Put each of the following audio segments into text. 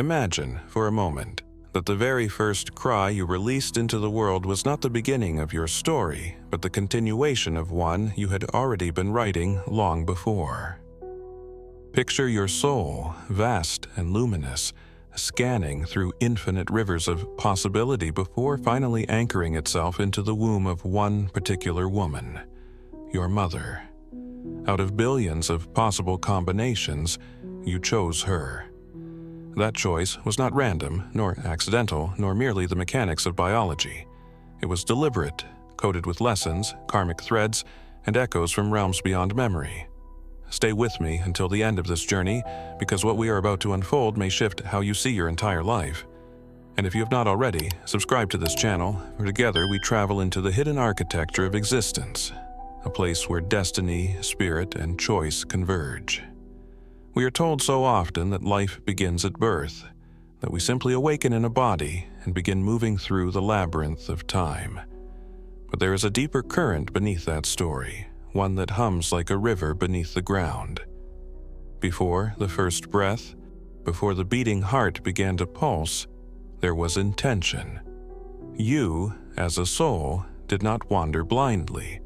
Imagine, for a moment, that the very first cry you released into the world was not the beginning of your story, but the continuation of one you had already been writing long before. Picture your soul, vast and luminous, scanning through infinite rivers of possibility before finally anchoring itself into the womb of one particular woman, your mother. Out of billions of possible combinations, you chose her. That choice was not random, nor accidental, nor merely the mechanics of biology. It was deliberate, coated with lessons, karmic threads, and echoes from realms beyond memory. Stay with me until the end of this journey, because what we are about to unfold may shift how you see your entire life. And if you have not already, subscribe to this channel, for together we travel into the hidden architecture of existence, a place where destiny, spirit, and choice converge. We are told so often that life begins at birth, that we simply awaken in a body and begin moving through the labyrinth of time. But there is a deeper current beneath that story, one that hums like a river beneath the ground. Before the first breath, before the beating heart began to pulse, there was intention. You, as a soul, did not wander blindly.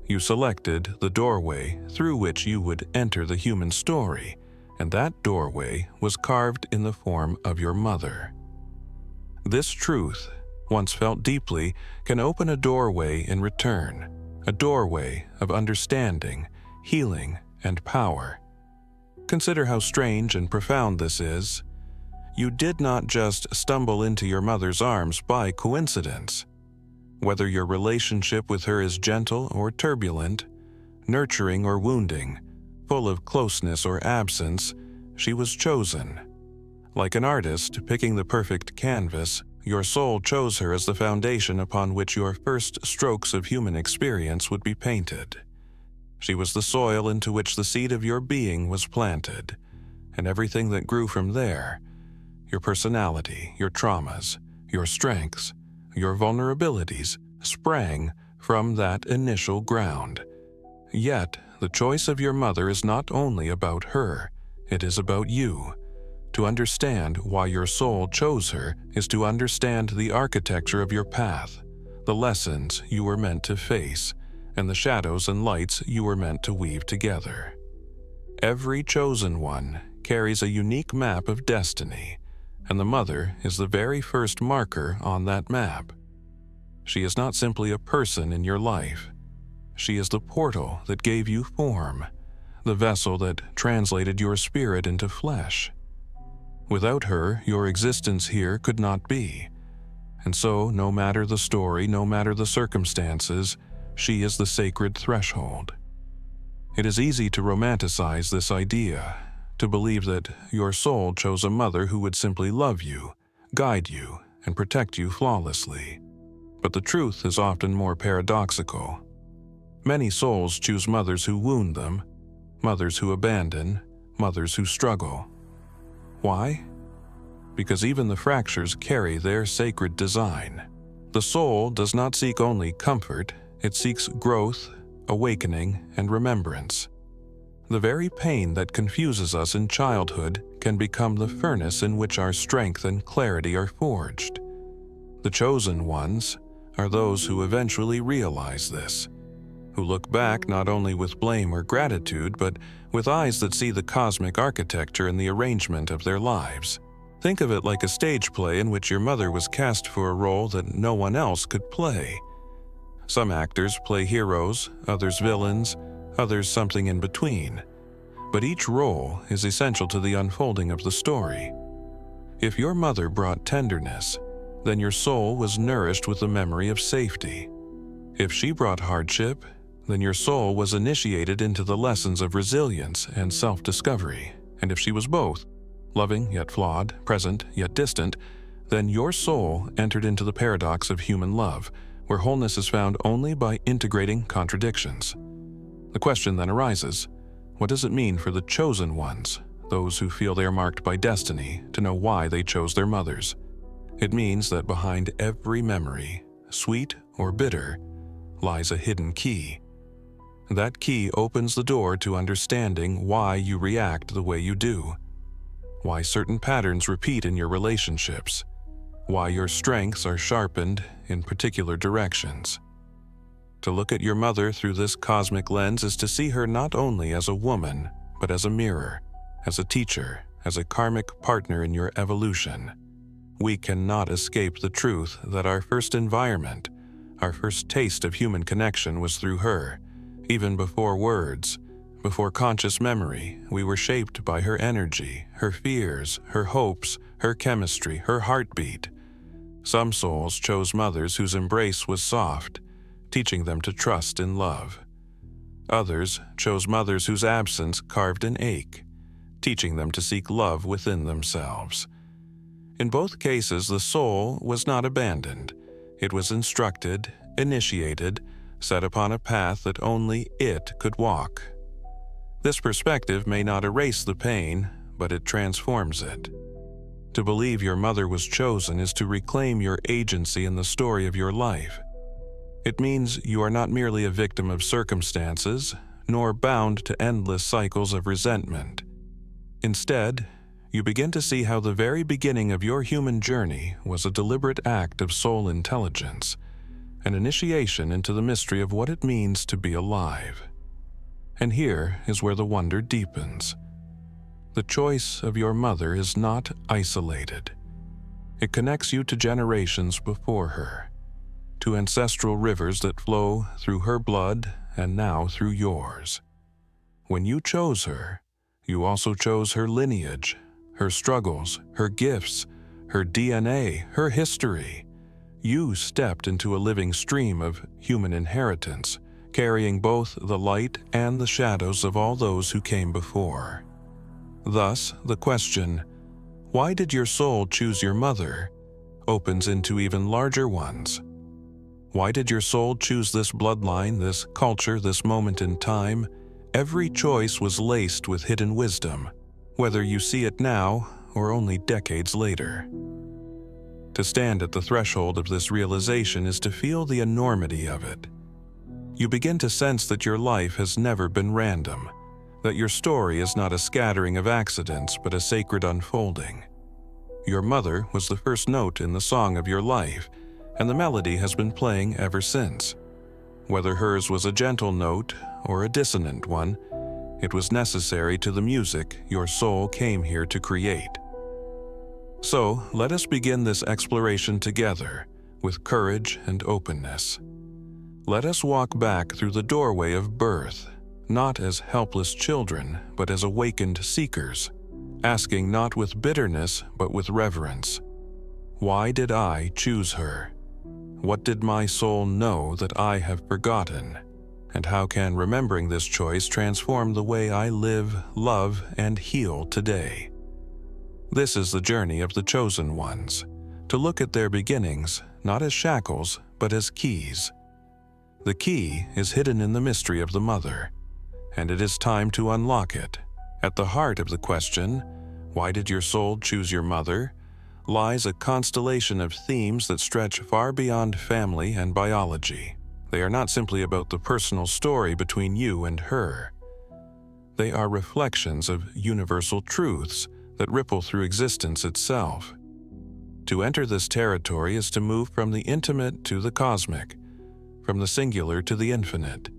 You selected the doorway through which you would enter the human story, and that doorway was carved in the form of your mother. This truth, once felt deeply, can open a doorway in return, a doorway of understanding, healing, and power. Consider how strange and profound this is. You did not just stumble into your mother's arms by coincidence. Whether your relationship with her is gentle or turbulent, nurturing or wounding, full of closeness or absence, she was chosen. Like an artist picking the perfect canvas, your soul chose her as the foundation upon which your first strokes of human experience would be painted. She was the soil into which the seed of your being was planted, and everything that grew from there, your personality, your traumas, your strengths, your vulnerabilities, sprang from that initial ground. Yet, the choice of your mother is not only about her, it is about you. To understand why your soul chose her is to understand the architecture of your path, the lessons you were meant to face, and the shadows and lights you were meant to weave together. Every chosen one carries a unique map of destiny, and the mother is the very first marker on that map. She is not simply a person in your life. She is the portal that gave you form, the vessel that translated your spirit into flesh. Without her, your existence here could not be. And so, no matter the story, no matter the circumstances, she is the sacred threshold. It is easy to romanticize this idea, to believe that your soul chose a mother who would simply love you, guide you, and protect you flawlessly. But the truth is often more paradoxical. Many souls choose mothers who wound them, mothers who abandon, mothers who struggle. Why? Because even the fractures carry their sacred design. The soul does not seek only comfort, it seeks growth, awakening, and remembrance. The very pain that confuses us in childhood can become the furnace in which our strength and clarity are forged. The chosen ones are those who eventually realize this, who look back not only with blame or gratitude, but with eyes that see the cosmic architecture in the arrangement of their lives. Think of it like a stage play in which your mother was cast for a role that no one else could play. Some actors play heroes, others villains, others something in between. But each role is essential to the unfolding of the story. If your mother brought tenderness, then your soul was nourished with the memory of safety. If she brought hardship, then your soul was initiated into the lessons of resilience and self-discovery. And if she was both, loving yet flawed, present yet distant, then your soul entered into the paradox of human love, where wholeness is found only by integrating contradictions. The question then arises, what does it mean for the chosen ones, those who feel they are marked by destiny, to know why they chose their mothers? It means that behind every memory, sweet or bitter, lies a hidden key. That key opens the door to understanding why you react the way you do. why certain patterns repeat in your relationships, why your strengths are sharpened in particular directions. To look at your mother through this cosmic lens is to see her not only as a woman, but as a mirror, as a teacher, as a karmic partner in your evolution. We cannot escape the truth that our first environment, our first taste of human connection was through her. Even before words, before conscious memory, we were shaped by her energy, her fears, her hopes, her chemistry, her heartbeat. Some souls chose mothers whose embrace was soft, teaching them to trust in love. Others chose mothers whose absence carved an ache, teaching them to seek love within themselves. In both cases, the soul was not abandoned. It was instructed, initiated, set upon a path that only it could walk. This perspective may not erase the pain, but it transforms it. To believe your mother was chosen is to reclaim your agency in the story of your life. It means you are not merely a victim of circumstances, nor bound to endless cycles of resentment. Instead, you begin to see how the very beginning of your human journey was a deliberate act of soul intelligence, an initiation into the mystery of what it means to be alive. And here is where the wonder deepens. The choice of your mother is not isolated. It connects you to generations before her, to ancestral rivers that flow through her blood and now through yours. When you chose her, you also chose her lineage, her struggles, her gifts, her DNA, her history. You stepped into a living stream of human inheritance, carrying both the light and the shadows of all those who came before. Thus, the question, "Why did your soul choose your mother?" opens into even larger ones. Why did your soul choose this bloodline, this culture, this moment in time? Every choice was laced with hidden wisdom, whether you see it now or only decades later. To stand at the threshold of this realization is to feel the enormity of it. You begin to sense that your life has never been random, that your story is not a scattering of accidents but a sacred unfolding. Your mother was the first note in the song of your life, and the melody has been playing ever since. Whether hers was a gentle note or a dissonant one, it was necessary to the music your soul came here to create. So, let us begin this exploration together, with courage and openness. Let us walk back through the doorway of birth, not as helpless children, but as awakened seekers, asking not with bitterness, but with reverence. Why did I choose her? What did my soul know that I have forgotten? And how can remembering this choice transform the way I live, love, and heal today? This is the journey of the chosen ones, to look at their beginnings not as shackles, but as keys. The key is hidden in the mystery of the mother, and it is time to unlock it. At the heart of the question, "Why did your soul choose your mother?" lies a constellation of themes that stretch far beyond family and biology. They are not simply about the personal story between you and her. They are reflections of universal truths that ripple through existence itself. To enter this territory is to move from the intimate to the cosmic, from the singular to the infinite,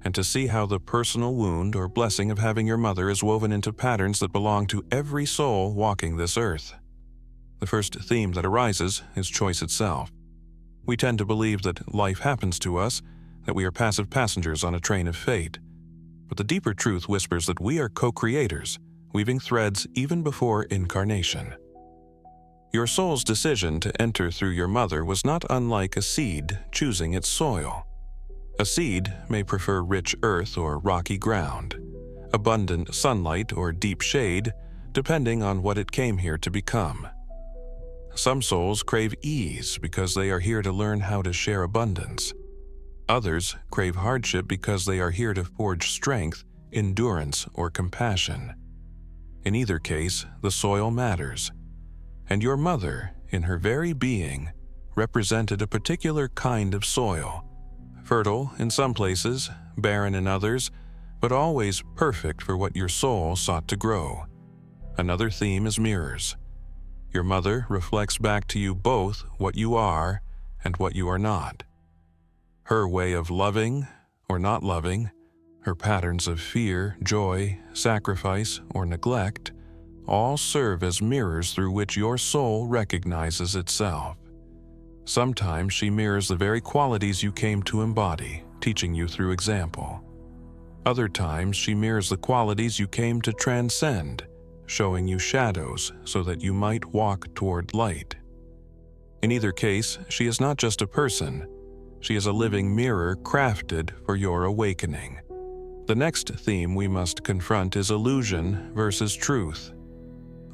and to see how the personal wound or blessing of having your mother is woven into patterns that belong to every soul walking this earth. The first theme that arises is choice itself. We tend to believe that life happens to us, that we are passive passengers on a train of fate. But the deeper truth whispers that we are co-creators, weaving threads even before incarnation. Your soul's decision to enter through your mother was not unlike a seed choosing its soil. A seed may prefer rich earth or rocky ground, abundant sunlight or deep shade, depending on what it came here to become. Some souls crave ease because they are here to learn how to share abundance. Others crave hardship because they are here to forge strength, endurance, or compassion. In either case, the soil matters. And your mother, in her very being, represented a particular kind of soil, fertile in some places, barren in others, but always perfect for what your soul sought to grow. Another theme is mirrors. Your mother reflects back to you both what you are and what you are not. Her way of loving or not loving, her patterns of fear, joy, sacrifice, or neglect, all serve as mirrors through which your soul recognizes itself. Sometimes she mirrors the very qualities you came to embody, teaching you through example. Other times she mirrors the qualities you came to transcend, showing you shadows so that you might walk toward light. In either case, she is not just a person. She is a living mirror crafted for your awakening. The next theme we must confront is illusion versus truth.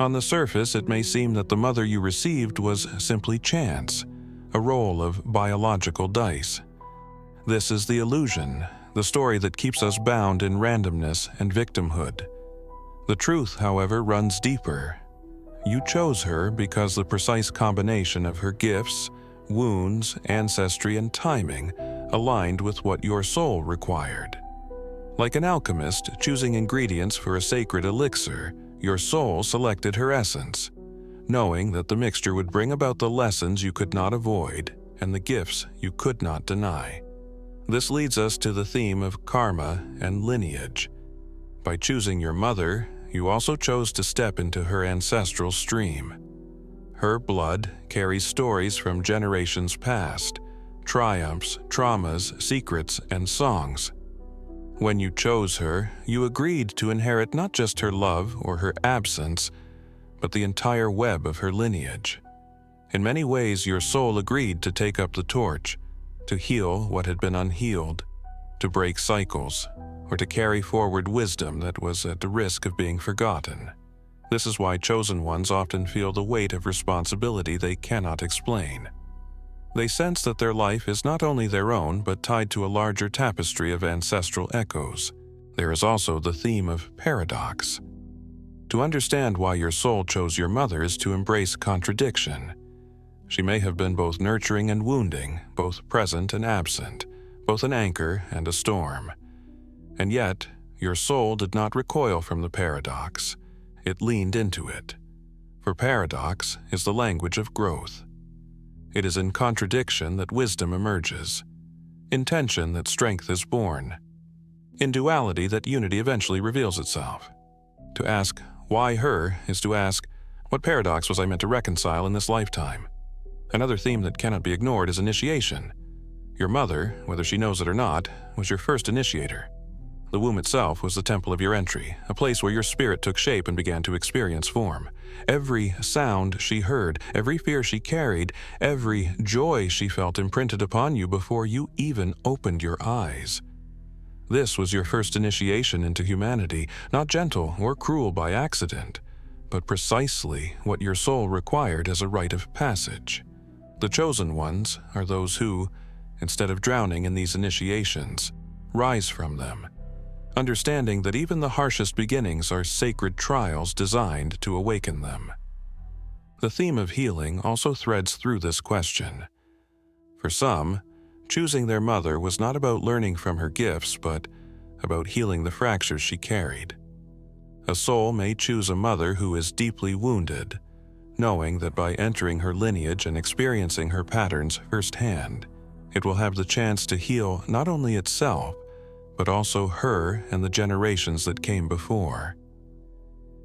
On the surface, it may seem that the mother you received was simply chance, a roll of biological dice. This is the illusion, the story that keeps us bound in randomness and victimhood. The truth, however, runs deeper. You chose her because the precise combination of her gifts, wounds, ancestry, and timing aligned with what your soul required. Like an alchemist choosing ingredients for a sacred elixir, your soul selected her essence, knowing that the mixture would bring about the lessons you could not avoid and the gifts you could not deny. This leads us to the theme of karma and lineage. By choosing your mother, you also chose to step into her ancestral stream. Her blood carries stories from generations past, triumphs, traumas, secrets, and songs. When you chose her, you agreed to inherit not just her love or her absence, but the entire web of her lineage. In many ways, your soul agreed to take up the torch, to heal what had been unhealed, to break cycles, or to carry forward wisdom that was at the risk of being forgotten. This is why chosen ones often feel the weight of responsibility they cannot explain. They sense that their life is not only their own, but tied to a larger tapestry of ancestral echoes. There is also the theme of paradox. To understand why your soul chose your mother is to embrace contradiction. She may have been both nurturing and wounding, both present and absent, both an anchor and a storm. And yet, your soul did not recoil from the paradox. It leaned into it. For paradox is the language of growth. It is in contradiction that wisdom emerges, in tension that strength is born, in duality that unity eventually reveals itself. To ask, why her, is to ask, what paradox was I meant to reconcile in this lifetime? Another theme that cannot be ignored is initiation. Your mother, whether she knows it or not, was your first initiator. The womb itself was the temple of your entry, a place where your spirit took shape and began to experience form. Every sound she heard, every fear she carried, every joy she felt imprinted upon you before you even opened your eyes. This was your first initiation into humanity, not gentle or cruel by accident, but precisely what your soul required as a rite of passage. The chosen ones are those who, instead of drowning in these initiations, rise from them, understanding that even the harshest beginnings are sacred trials designed to awaken them. The theme of healing also threads through this question. For some, choosing their mother was not about learning from her gifts, but about healing the fractures she carried. A soul may choose a mother who is deeply wounded, knowing that by entering her lineage and experiencing her patterns firsthand, it will have the chance to heal not only itself, but also her and the generations that came before.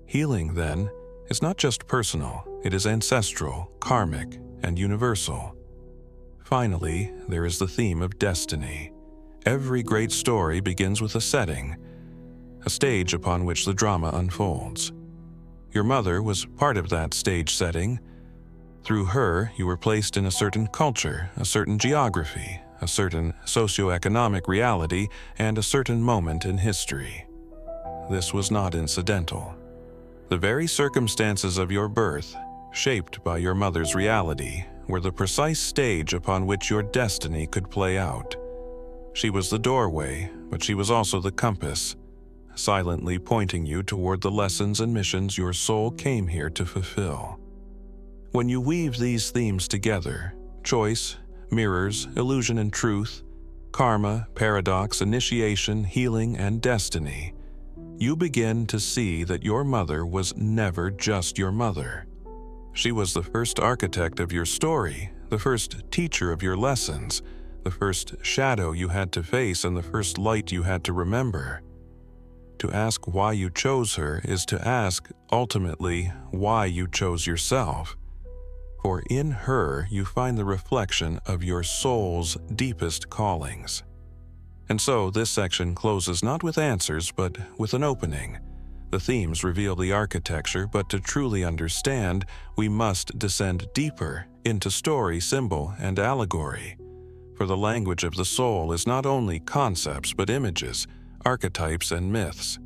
Healing, then, is not just personal, it is ancestral, karmic, and universal. Finally, there is the theme of destiny. Every great story begins with a setting, a stage upon which the drama unfolds. Your mother was part of that stage setting. Through her, you were placed in a certain culture, a certain geography, a certain socioeconomic reality, and a certain moment in history. This was not incidental. The very circumstances of your birth, shaped by your mother's reality, were the precise stage upon which your destiny could play out. She was the doorway, but she was also the compass, silently pointing you toward the lessons and missions your soul came here to fulfill. When you weave these themes together, choice, mirrors, illusion and truth, karma, paradox, initiation, healing, and destiny, you begin to see that your mother was never just your mother. She was the first architect of your story, the first teacher of your lessons, the first shadow you had to face, and the first light you had to remember. To ask why you chose her is to ask, ultimately, why you chose yourself. For in her you find the reflection of your soul's deepest callings. And so this section closes not with answers, but with an opening. The themes reveal the architecture, but to truly understand, we must descend deeper into story, symbol, and allegory. For the language of the soul is not only concepts, but images, archetypes, and myths.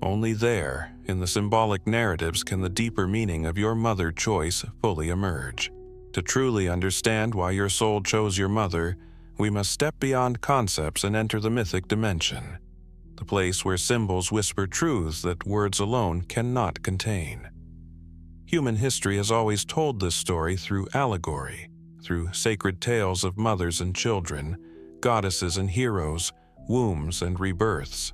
Only there, in the symbolic narratives, can the deeper meaning of your mother choice fully emerge. To truly understand why your soul chose your mother, we must step beyond concepts and enter the mythic dimension, the place where symbols whisper truths that words alone cannot contain. Human history has always told this story through allegory, through sacred tales of mothers and children, goddesses and heroes, wombs and rebirths.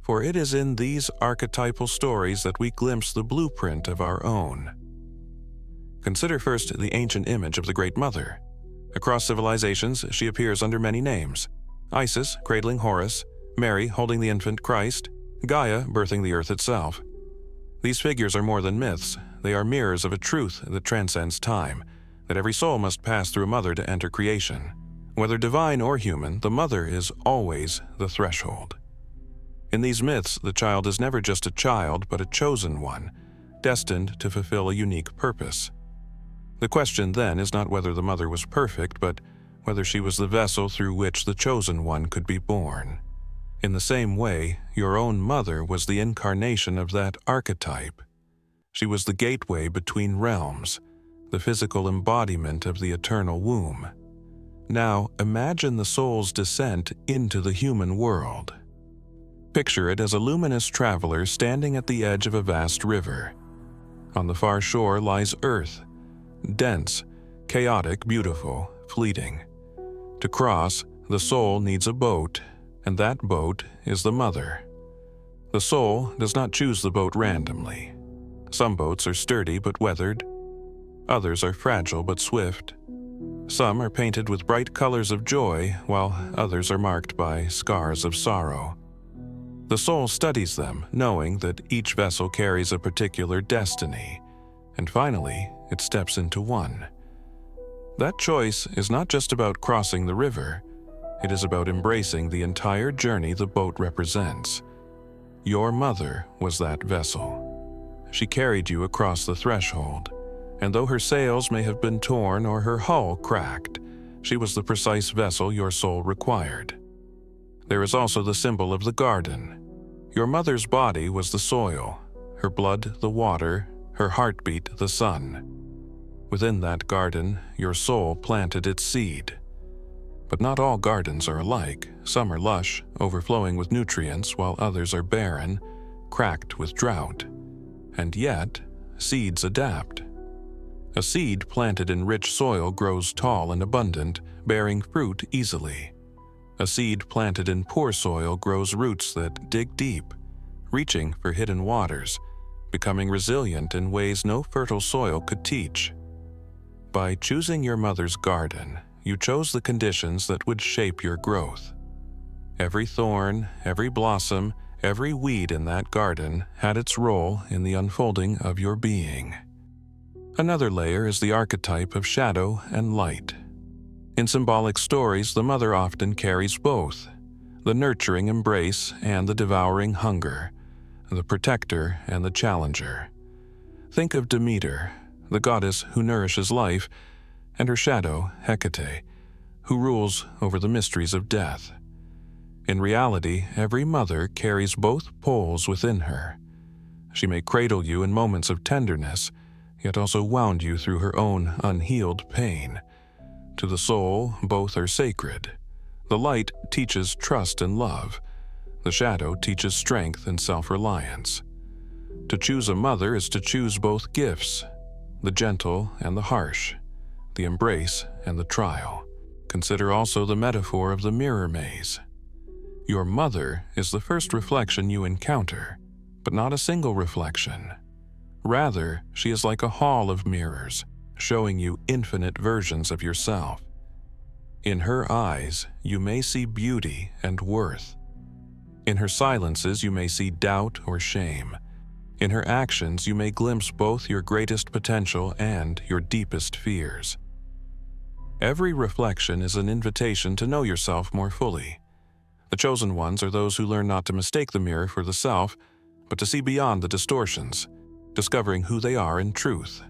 For it is in these archetypal stories that we glimpse the blueprint of our own. Consider first the ancient image of the Great Mother. Across civilizations, she appears under many names: Isis, cradling Horus; Mary, holding the infant Christ; Gaia, birthing the earth itself. These figures are more than myths. They are mirrors of a truth that transcends time, that every soul must pass through a mother to enter creation. Whether divine or human, the mother is always the threshold. In these myths, the child is never just a child, but a chosen one, destined to fulfill a unique purpose. The question then is not whether the mother was perfect, but whether she was the vessel through which the chosen one could be born. In the same way, your own mother was the incarnation of that archetype. She was the gateway between realms, the physical embodiment of the eternal womb. Now, imagine the soul's descent into the human world. Picture it as a luminous traveler standing at the edge of a vast river. On the far shore lies Earth, dense, chaotic, beautiful, fleeting. To cross, the soul needs a boat, and that boat is the mother. The soul does not choose the boat randomly. Some boats are sturdy but weathered. Others are fragile but swift. Some are painted with bright colors of joy, while others are marked by scars of sorrow. The soul studies them, knowing that each vessel carries a particular destiny, and finally, it steps into one. That choice is not just about crossing the river, it is about embracing the entire journey the boat represents. Your mother was that vessel. She carried you across the threshold, and though her sails may have been torn or her hull cracked, she was the precise vessel your soul required. There is also the symbol of the garden. Your mother's body was the soil, her blood the water, her heartbeat the sun. Within that garden, your soul planted its seed. But not all gardens are alike. Some are lush, overflowing with nutrients, while others are barren, cracked with drought. And yet, seeds adapt. A seed planted in rich soil grows tall and abundant, bearing fruit easily. A seed planted in poor soil grows roots that dig deep, reaching for hidden waters, becoming resilient in ways no fertile soil could teach. By choosing your mother's garden, you chose the conditions that would shape your growth. Every thorn, every blossom, every weed in that garden had its role in the unfolding of your being. Another layer is the archetype of shadow and light. In symbolic stories, the mother often carries both, the nurturing embrace and the devouring hunger, the protector and the challenger. Think of Demeter, the goddess who nourishes life, and her shadow, Hecate, who rules over the mysteries of death. In reality, every mother carries both poles within her. She may cradle you in moments of tenderness, yet also wound you through her own unhealed pain. To the soul, both are sacred. The light teaches trust and love. The shadow teaches strength and self-reliance. To choose a mother is to choose both gifts, the gentle and the harsh, the embrace and the trial. Consider also the metaphor of the mirror maze. Your mother is the first reflection you encounter, but not a single reflection. Rather, she is like a hall of mirrors, showing you infinite versions of yourself. In her eyes, you may see beauty and worth. In her silences, you may see doubt or shame. In her actions, you may glimpse both your greatest potential and your deepest fears. Every reflection is an invitation to know yourself more fully. The chosen ones are those who learn not to mistake the mirror for the self, but to see beyond the distortions, discovering who they are in truth.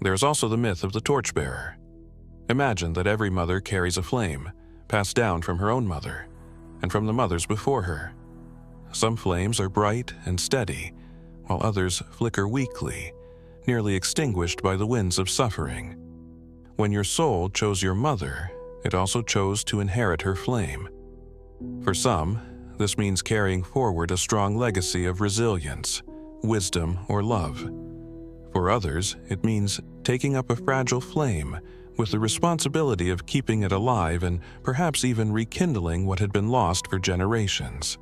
There is also the myth of the torchbearer. Imagine that every mother carries a flame, passed down from her own mother, and from the mothers before her. Some flames are bright and steady, while others flicker weakly, nearly extinguished by the winds of suffering. When your soul chose your mother, it also chose to inherit her flame. For some, this means carrying forward a strong legacy of resilience, wisdom, or love. For others, it means taking up a fragile flame with the responsibility of keeping it alive and perhaps even rekindling what had been lost for generations.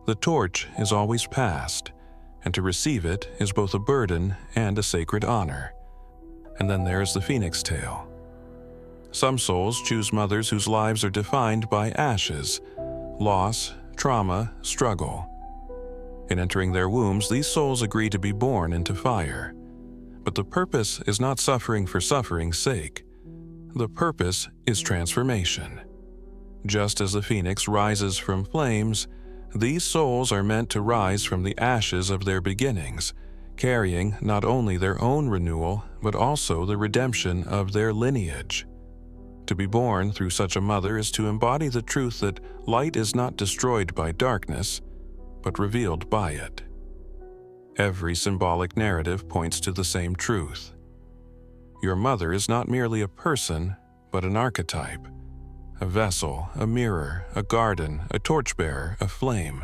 The torch is always passed, and to receive it is both a burden and a sacred honor. And then there is the phoenix tale. Some souls choose mothers whose lives are defined by ashes, loss, trauma, struggle. In entering their wombs, these souls agree to be born into fire. But the purpose is not suffering for suffering's sake. The purpose is transformation. Just as the phoenix rises from flames, these souls are meant to rise from the ashes of their beginnings, carrying not only their own renewal, but also the redemption of their lineage. To be born through such a mother is to embody the truth that light is not destroyed by darkness, but revealed by it. Every symbolic narrative points to the same truth. Your mother is not merely a person, but an archetype. A vessel, a mirror, a garden, a torchbearer, a flame.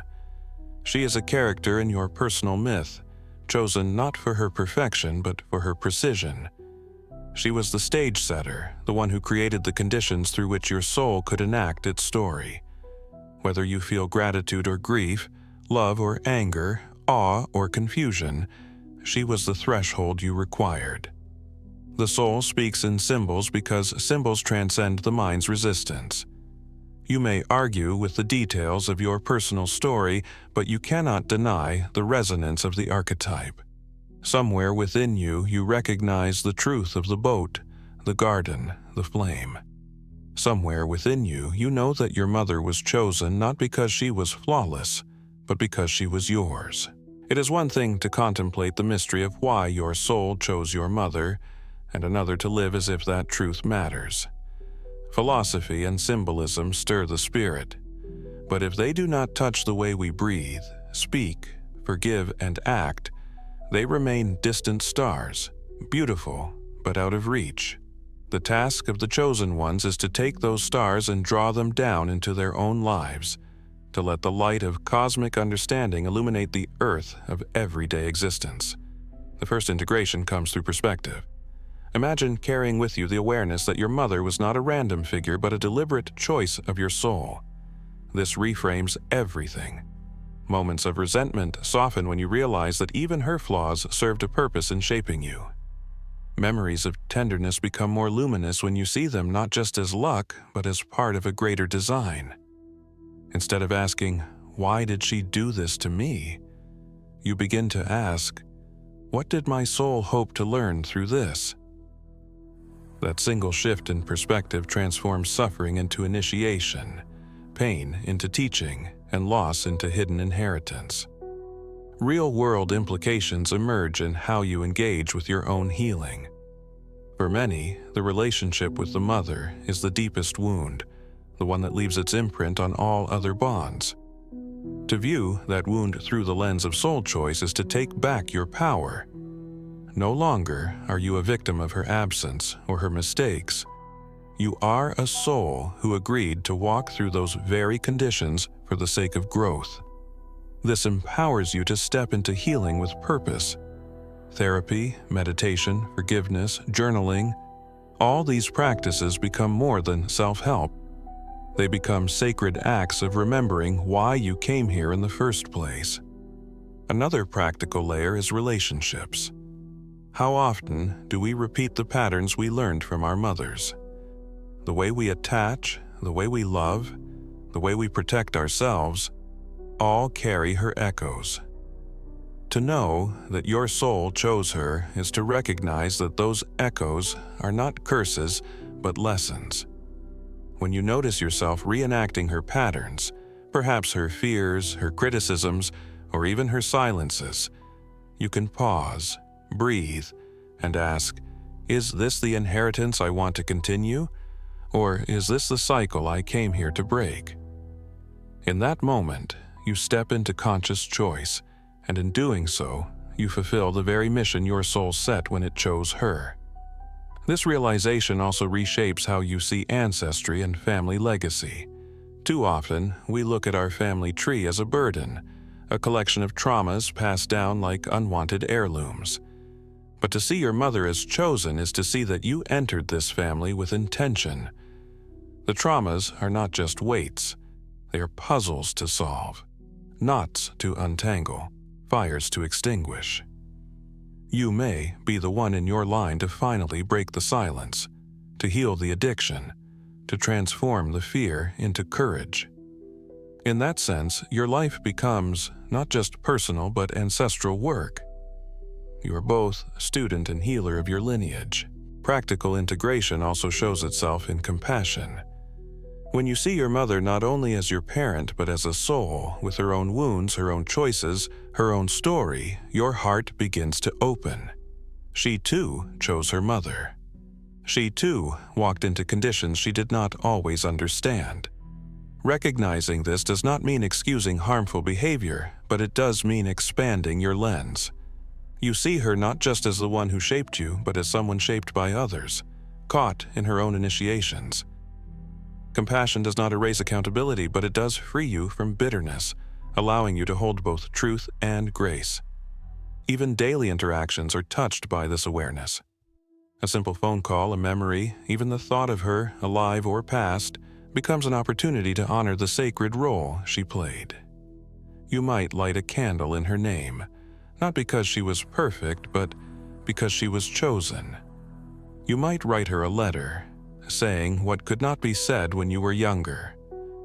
She is a character in your personal myth, chosen not for her perfection, but for her precision. She was the stage setter, the one who created the conditions through which your soul could enact its story. Whether you feel gratitude or grief, love or anger, awe or confusion, she was the threshold you required. The soul speaks in symbols because symbols transcend the mind's resistance. You may argue with the details of your personal story, but you cannot deny the resonance of the archetype. Somewhere within you, you recognize the truth of the boat, the garden, the flame. Somewhere within you, you know that your mother was chosen not because she was flawless, but because she was yours. It is one thing to contemplate the mystery of why your soul chose your mother, and another to live as if that truth matters. Philosophy and symbolism stir the spirit, but if they do not touch the way we breathe, speak, forgive, and act, they remain distant stars, beautiful but out of reach. The task of the chosen ones is to take those stars and draw them down into their own lives, to let the light of cosmic understanding illuminate the earth of everyday existence. The first integration comes through perspective. Imagine carrying with you the awareness that your mother was not a random figure but a deliberate choice of your soul. This reframes everything. Moments of resentment soften when you realize that even her flaws served a purpose in shaping you. Memories of tenderness become more luminous when you see them not just as luck, but as part of a greater design. Instead of asking, "Why did she do this to me?" you begin to ask, "What did my soul hope to learn through this?" That single shift in perspective transforms suffering into initiation, pain into teaching, and loss into hidden inheritance. Real-world implications emerge in how you engage with your own healing. For many, the relationship with the mother is the deepest wound, the one that leaves its imprint on all other bonds. To view that wound through the lens of soul choice is to take back your power. No longer are you a victim of her absence or her mistakes. You are a soul who agreed to walk through those very conditions for the sake of growth. This empowers you to step into healing with purpose. Therapy, meditation, forgiveness, journaling, all these practices become more than self-help. They become sacred acts of remembering why you came here in the first place. Another practical layer is relationships. How often do we repeat the patterns we learned from our mothers? The way we attach, the way we love, the way we protect ourselves, all carry her echoes. To know that your soul chose her is to recognize that those echoes are not curses, but lessons. When you notice yourself reenacting her patterns, perhaps her fears, her criticisms, or even her silences, you can pause, breathe, and ask, is this the inheritance I want to continue? Or is this the cycle I came here to break? In that moment, you step into conscious choice, and in doing so, you fulfill the very mission your soul set when it chose her. This realization also reshapes how you see ancestry and family legacy. Too often, we look at our family tree as a burden, a collection of traumas passed down like unwanted heirlooms. But to see your mother as chosen is to see that you entered this family with intention. The traumas are not just weights. They are puzzles to solve, knots to untangle, fires to extinguish. You may be the one in your line to finally break the silence, to heal the addiction, to transform the fear into courage. In that sense, your life becomes not just personal but ancestral work. You are both student and healer of your lineage. Practical integration also shows itself in compassion. When you see your mother not only as your parent but as a soul with her own wounds, her own choices, her own story, your heart begins to open. She too chose her mother. She too walked into conditions she did not always understand. Recognizing this does not mean excusing harmful behavior, but it does mean expanding your lens. You see her not just as the one who shaped you, but as someone shaped by others, caught in her own initiations. Compassion does not erase accountability, but it does free you from bitterness, allowing you to hold both truth and grace. Even daily interactions are touched by this awareness. A simple phone call, a memory, even the thought of her, alive or past, becomes an opportunity to honor the sacred role she played. You might light a candle in her name, not because she was perfect, but because she was chosen. You might write her a letter, saying what could not be said when you were younger,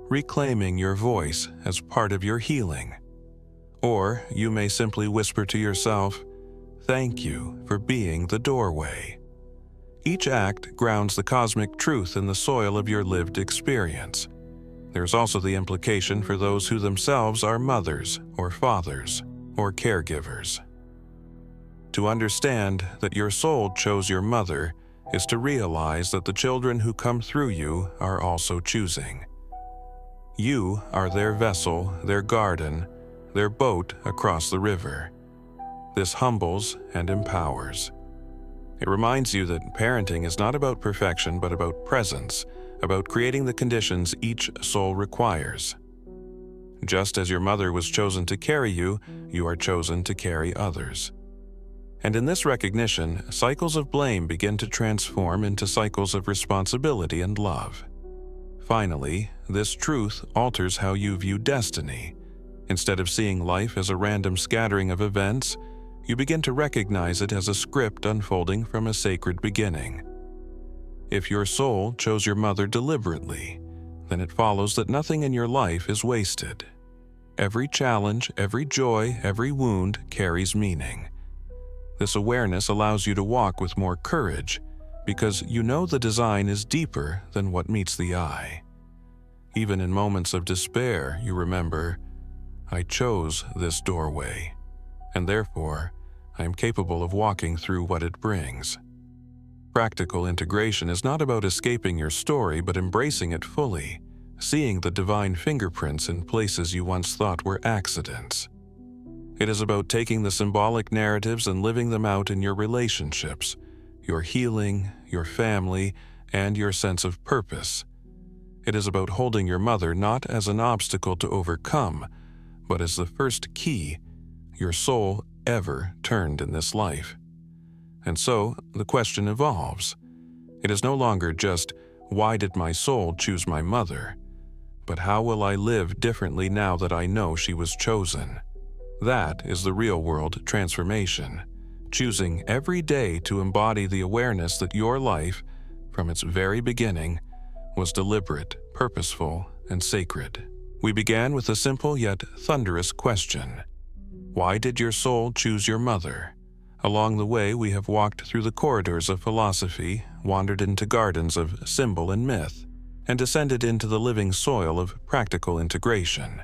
reclaiming your voice as part of your healing. Or you may simply whisper to yourself, "Thank you for being the doorway." Each act grounds the cosmic truth in the soil of your lived experience. There's also the implication for those who themselves are mothers or fathers or caregivers. To understand that your soul chose your mother is to realize that the children who come through you are also choosing. You are their vessel, their garden, their boat across the river. This humbles and empowers. It reminds you that parenting is not about perfection but about presence, about creating the conditions each soul requires. Just as your mother was chosen to carry you, you are chosen to carry others. And in this recognition, cycles of blame begin to transform into cycles of responsibility and love. Finally, this truth alters how you view destiny. Instead of seeing life as a random scattering of events, you begin to recognize it as a script unfolding from a sacred beginning. If your soul chose your mother deliberately, then it follows that nothing in your life is wasted. Every challenge, every joy, every wound carries meaning. This awareness allows you to walk with more courage because you know the design is deeper than what meets the eye. Even in moments of despair, you remember, I chose this doorway, and therefore I am capable of walking through what it brings. Practical integration is not about escaping your story but embracing it fully, seeing the divine fingerprints in places you once thought were accidents. It is about taking the symbolic narratives and living them out in your relationships, your healing, your family, and your sense of purpose. It is about holding your mother not as an obstacle to overcome, but as the first key your soul ever turned in this life. And so, the question evolves. It is no longer just, why did my soul choose my mother? But how will I live differently now that I know she was chosen? That is the real-world transformation, choosing every day to embody the awareness that your life, from its very beginning, was deliberate, purposeful, and sacred. We began with a simple yet thunderous question. Why did your soul choose your mother? Along the way, we have walked through the corridors of philosophy, wandered into gardens of symbol and myth, and descended into the living soil of practical integration.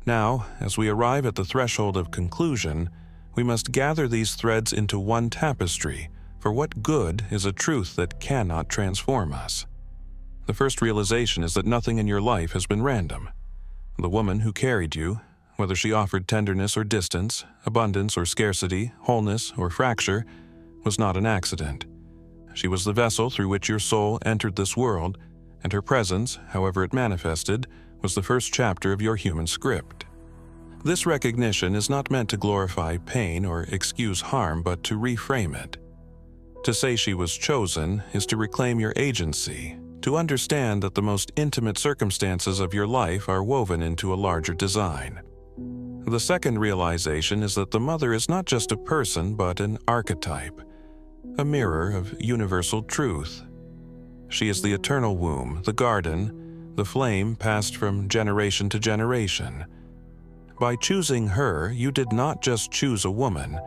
Now, as we arrive at the threshold of conclusion, we must gather these threads into one tapestry, for what good is a truth that cannot transform us? The first realization is that nothing in your life has been random. The woman who carried you, whether she offered tenderness or distance, abundance or scarcity, wholeness or fracture, was not an accident. She was the vessel through which your soul entered this world, and her presence, however it manifested, was the first chapter of your human script. This recognition is not meant to glorify pain or excuse harm, but to reframe it. To say she was chosen is to reclaim your agency, to understand that the most intimate circumstances of your life are woven into a larger design. The second realization is that the mother is not just a person, but an archetype, a mirror of universal truth. She is the eternal womb, the garden, the flame passed from generation to generation. By choosing her, you did not just choose a woman,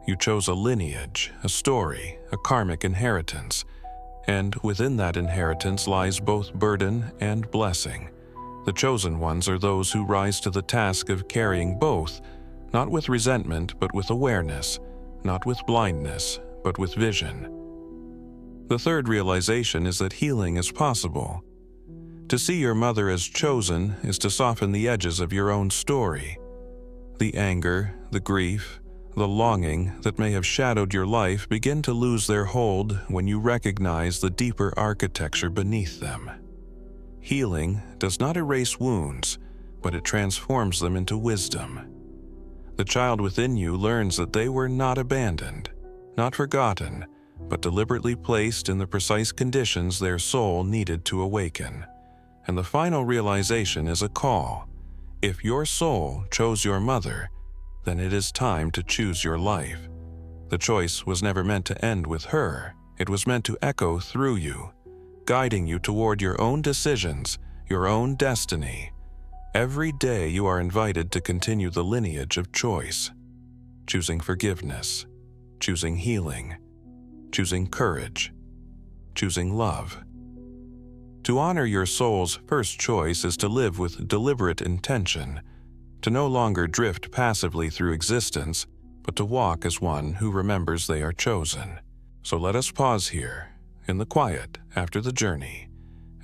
you chose a lineage, a story, a karmic inheritance, and within that inheritance lies both burden and blessing. The chosen ones are those who rise to the task of carrying both, not with resentment but with awareness, not with blindness but with vision. The third realization is that healing is possible. To see your mother as chosen is to soften the edges of your own story. The anger, the grief, the longing that may have shadowed your life begin to lose their hold when you recognize the deeper architecture beneath them. Healing does not erase wounds, but it transforms them into wisdom. The child within you learns that they were not abandoned, not forgotten, but deliberately placed in the precise conditions their soul needed to awaken. And the final realization is a call. If your soul chose your mother, then it is time to choose your life. The choice was never meant to end with her. It was meant to echo through you, guiding you toward your own decisions, your own destiny. Every day you are invited to continue the lineage of choice, choosing forgiveness, choosing healing, choosing courage, choosing love. To honor your soul's first choice is to live with deliberate intention, to no longer drift passively through existence, but to walk as one who remembers they are chosen. So let us pause here, in the quiet after the journey,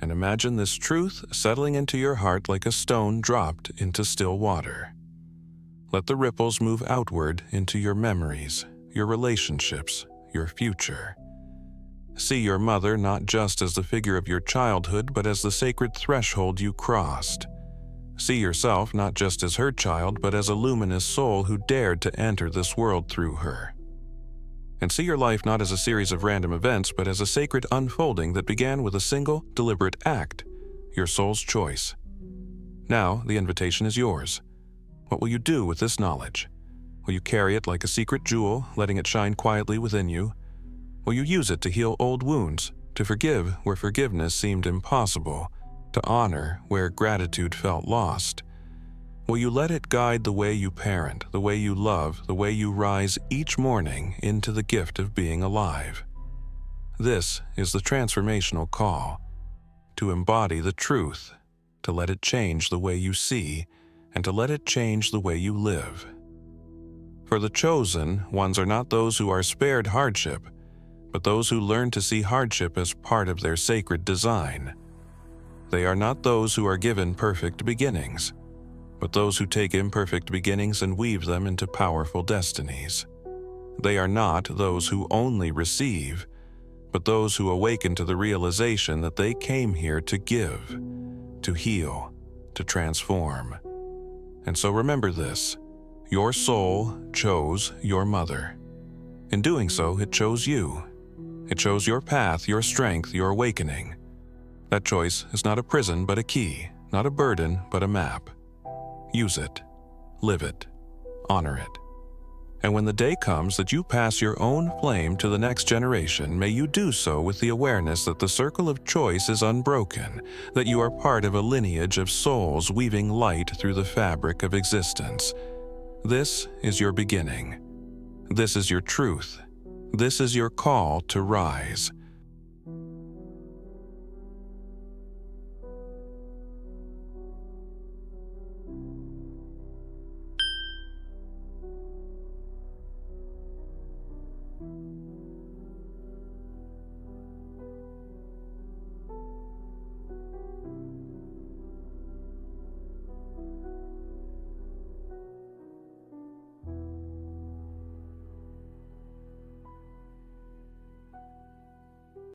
and imagine this truth settling into your heart like a stone dropped into still water. Let the ripples move outward into your memories, your relationships, your future. See your mother not just as the figure of your childhood, but as the sacred threshold you crossed. See yourself not just as her child, but as a luminous soul who dared to enter this world through her. And see your life not as a series of random events, but as a sacred unfolding that began with a single, deliberate act, your soul's choice. Now, the invitation is yours. What will you do with this knowledge? Will you carry it like a secret jewel, letting it shine quietly within you? Will you use it to heal old wounds, to forgive where forgiveness seemed impossible, to honor where gratitude felt lost? Will you let it guide the way you parent, the way you love, the way you rise each morning into the gift of being alive? This is the transformational call, to embody the truth, to let it change the way you see, and to let it change the way you live. For the chosen ones are not those who are spared hardship, but those who learn to see hardship as part of their sacred design. They are not those who are given perfect beginnings, but those who take imperfect beginnings and weave them into powerful destinies. They are not those who only receive, but those who awaken to the realization that they came here to give, to heal, to transform. And so remember this: your soul chose your mother. In doing so, it chose you. It chose your path, your strength, your awakening. That choice is not a prison, but a key, not a burden, but a map. Use it, live it, honor it. And when the day comes that you pass your own flame to the next generation, may you do so with the awareness that the circle of choice is unbroken, that you are part of a lineage of souls weaving light through the fabric of existence. This is your beginning. This is your truth. This is your call to rise.